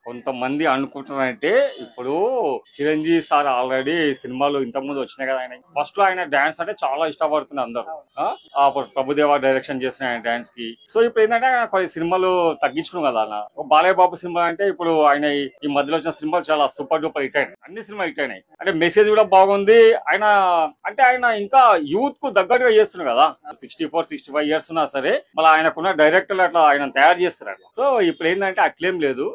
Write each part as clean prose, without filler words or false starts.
కొంతమంది అనుకుంటున్నారంటే ఇప్పుడు Chiranjeevi sir already సినిమాలు ఇంతకుముందు వచ్చినాయి కదా. ఆయన ఫస్ట్ లో ఆయన డాన్స్ అంటే చాలా ఇష్టపడుతున్నారు అందరు. అప్పుడు ప్రభుదేవ డైరెక్షన్ చేసిన ఆయన డాన్స్ కి. సో ఇప్పుడు ఏంటంటే ఆయన కొన్ని సినిమాలు తగ్గించుకున్నాం కదా అన్న. బాలయ్య బాబు సినిమా అంటే ఇప్పుడు ఆయన ఈ మధ్యలో వచ్చిన సినిమాలు చాలా సూపర్ డూపర్ హిట్ అయినాయి. అన్ని సినిమాలు హిట్ అయినాయి. అంటే మెసేజ్ కూడా బాగుంది. ఆయన అంటే ఆయన ఇంకా యూత్ కు దగ్గరగా చేస్తున్నారు కదా. 64-65 ఇయర్స్ ఉన్నా సరే మళ్ళీ ఆయనకున్న డైరెక్టర్లు అట్లా ఆయన తయారు చేస్తారు అట్లా. సో ఇప్పుడు ఏంటంటే అట్లేం లేదు.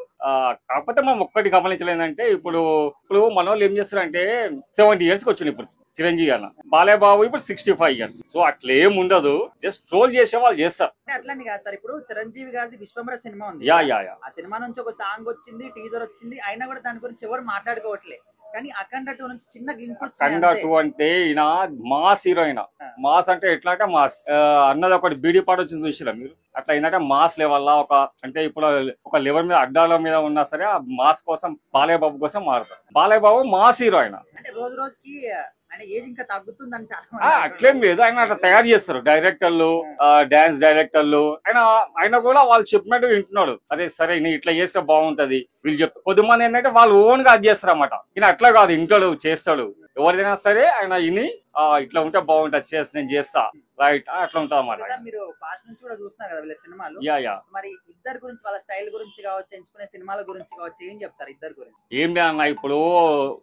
కాకపోతే మనం ఒక్కటి గమనించలేదంటే ఇప్పుడు ఇప్పుడు మన వాళ్ళు ఏం చేస్తారంటే 70 years కి వచ్చింది ఇప్పుడు చిరంజీవి అన్న. బాలయ్య బాబు ఇప్పుడు 65 years. సో అట్లేం ఉండదు. జస్ట్ ట్రోల్ చేసే వాళ్ళు చేస్తారు. అట్లాంటి కాదు సార్. ఇప్పుడు చిరంజీవి గారిది విశ్వంబర సినిమా ఉంది. యా యా యా ఆ సినిమా నుంచి ఒక సాంగ్ వచ్చింది, టీజర్ వచ్చింది, అయినా కూడా దాని గురించి ఎవరు మాట్లాడుకోవట్లేదు. కానీ అఖండ 2 నుంచి చిన్న గిన్స్ అఖండ 2 అంటే ఈయన మాస్ హీరోయిన్. మాస్ అంటే ఎట్లా అంటే మాస్ అన్నది ఒకటి బీడీ పాట వచ్చింది చూసిరా మీరు. అట్లా ఏంటంటే మాస్ లెవెల్ లా ఒక అంటే ఇప్పుడు ఒక లెవెల్ మీద అడ్డాల మీద ఉన్నా సరే ఆ మాస్ కోసం బాలయ్య బాబు కోసం మారుతారు. బాలయ్య బాబు మాస్ హీరో ఆయన. అంటే రోజు రోజుకి ఆయన ఏజ్ ఇంకా తగ్గుతుందని అట్లేం లేదు. ఆయన అట్లా తయారు చేస్తారు డైరెక్టర్లు, డాన్స్ డైరెక్టర్లు. ఆయన కూడా వాళ్ళు చెప్పినట్టు వింటున్నాడు. అరే సరే నీ ఇట్లా చేస్తే బాగుంటది వీళ్ళు చెప్తారు. కొద్దిమంది ఏంటంటే వాళ్ళు ఓన్ గా అది చేస్తారు అన్నమాట. ఈయన అట్లా కాదు, ఇంటాడు చేస్తాడు. ఎవరిదైనా సరే ఆయన ఇని ఇట్లా ఉంటే బాగుంటది నేను చేస్తా రైట్ అట్లా ఉంటుంది అన్నమాట. మీరు పాస్ట్ నుంచి కూడా చూస్తున్నారు కదా వీళ్ళ సినిమాలు. Yeah yeah. మరి ఇద్దరు గురించి వాళ్ళ స్టైల్ గురించి కావచ్చు, ఎంచుకునే సినిమాల గురించి కావచ్చు, ఏం చెప్తారు ఇద్దరు గురించి? ఏం అన్న ఇప్పుడు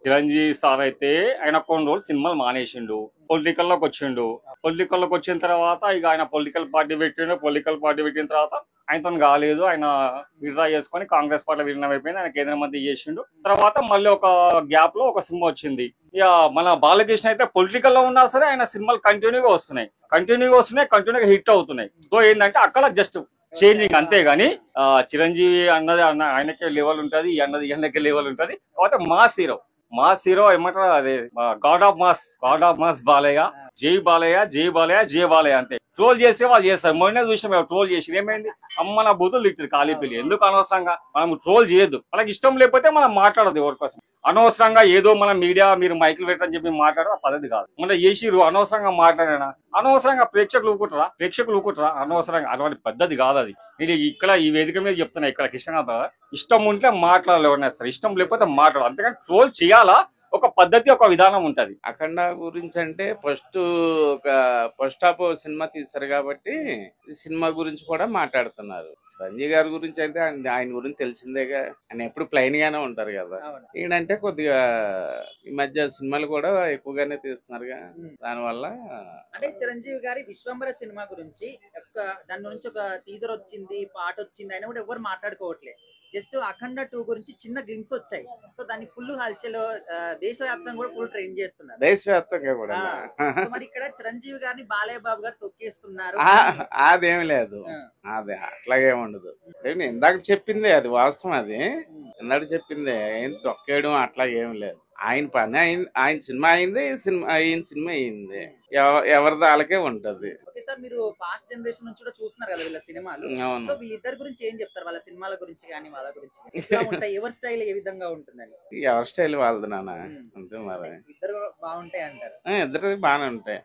చిరంజీవి సార్ అయితే ఆయన కొన్ని రోజులు సినిమాలు మానేసిండు, పొలిటికల్ లోకి వచ్చిండు. పొలిటికల్ లోకి వచ్చిన తర్వాత ఇక ఆయన పొలిటికల్ పార్టీ పెట్టిండు. పొలిటికల్ పార్టీ పెట్టిన తర్వాత ఆయనతో కాలేదు. ఆయన విడ్రా చేసుకొని కాంగ్రెస్ పార్టీ విలీనం అయిపోయింది. ఆయన కేంద్ర మంత్రి చేసిండు. తర్వాత మళ్ళీ ఒక గ్యాప్ లో ఒక సినిమా వచ్చింది. ఇక మన బాలకృష్ణ అయితే పొలిటికల్ లో ఉన్నా సరే ఆయన సినిమాలు కంటిన్యూగా వస్తున్నాయి, కంటిన్యూగా హిట్ అవుతున్నాయి. సో ఏంటంటే అక్కడ జస్ట్ చేంజింగ్ అంతే గానీ చిరంజీవి అన్నది ఆయనకే లెవెల్ ఉంటది, ఈ అన్నది ఈయనకే లెవెల్ ఉంటది. కాబట్టి మాస్ హీరో ఏమంటారు అదే గాడ్ ఆఫ్ మాస్ బాలయ్య. జై బాలయ్య, జై బాలయ్య, జై బాలయ్య అంతే. ట్రోల్ చేసే వాళ్ళు చేస్తారు. మొన్నే చూసాం ట్రోల్ చేసి ఏమైంది, అమ్మ నా బూతులు తిట్టారు ఖాళీ పిల్లి. ఎందుకు అనవసరంగా మనం ట్రోల్ చేయొద్దు. మనకి ఇష్టం లేకపోతే మనం మాట్లాడదు ఎవరి కోసం. అనవసరంగా ఏదో మన మీడియా మీరు మైకులు పెట్టని చెప్పి మాట్లాడడం పద్ధతి కాదు. మన చేసిరు అనవసరంగా మాట్లాడానా, అనవసరంగా ప్రేక్షకులు ఊకుంటారా అనవసరంగా. అటువంటి పద్ధతి కాదు అది. నేను ఇక్కడ ఈ వేదిక మీద చెప్తున్నా, ఇక్కడ కృష్ణనాథ్ ఇష్టం ఉంటే మాట్లాడాలి, ఇష్టం లేకపోతే మాట్లాడాలి. అంతేకాని ట్రోల్ చేయాలా, ఒక పద్ధతి ఒక విధానం ఉంటది. అఖండ గురించి అంటే ఫస్ట్ హాఫ్ సినిమా తీశారు కాబట్టి ఈ సినిమా గురించి కూడా మాట్లాడుతున్నారు. సంజయ్ గారి గురించి అయితే ఆయన గురించి తెలిసిందేగా. ఆయన ఎప్పుడు ప్లెయిన్ గానే ఉంటారు కదా. ఈయనంటే కొద్దిగా ఈ మధ్య సినిమాలు కూడా ఎక్కువగానే తీస్తున్నారుగా. దానివల్ల అంటే చిరంజీవి గారి విశ్వంబర సినిమా గురించి దాని నుంచి ఒక టీజర్ వచ్చింది, పాట వచ్చింది, అయినా కూడా ఎవరు మాట్లాడుకోవట్లేదు. జస్ట్ అఖండ 2 గురించి చిన్న గ్లిమ్స్ వచ్చాయి. సో దాన్ని ఫుల్ హల్చల్ దేశవ్యాప్తంగా కూడా ఫుల్ ట్రైన్ చేస్తున్నారు. దేశవ్యాప్తంగా కూడా మరి ఇక్కడ చిరంజీవి గారిని బాలయ్య బాబు గారు తొక్కేస్తున్నారు. అదేమి లేదు, అదే అట్లాగే ఉండదు. నేను ఇందాక చెప్పిందే అది వాస్తవం. అది ఇందాక చెప్పిందే ఏం తొక్కేయడం అట్లా ఏమి లేదు. ఆయన పని ఆయన సినిమా అయింది, ఆయన సినిమా అయింది. ఎవరిది వాళ్ళకే ఉంటది. ఓకే సార్, మీరు పాస్ట్ జనరేషన్ నుంచి కూడా చూస్తున్నారు కదా వీళ్ళ సినిమాలు. సో వీళ్ళిద్దరి గురించి ఏం చెప్తారు? వాళ్ళ సినిమాల గురించి కానీ వాళ్ళ గురించి ఎట్లా ఉంటాయి, ఎవరి స్టైల్ ఏ విధంగా ఉంటుందని? ఎవరి స్టైల్ వాళ్ళది నాన్న, అంతే మరి. ఇద్దరు బాగుంటాయి అంటారు? ఇద్దరు బాగానే ఉంటాయి.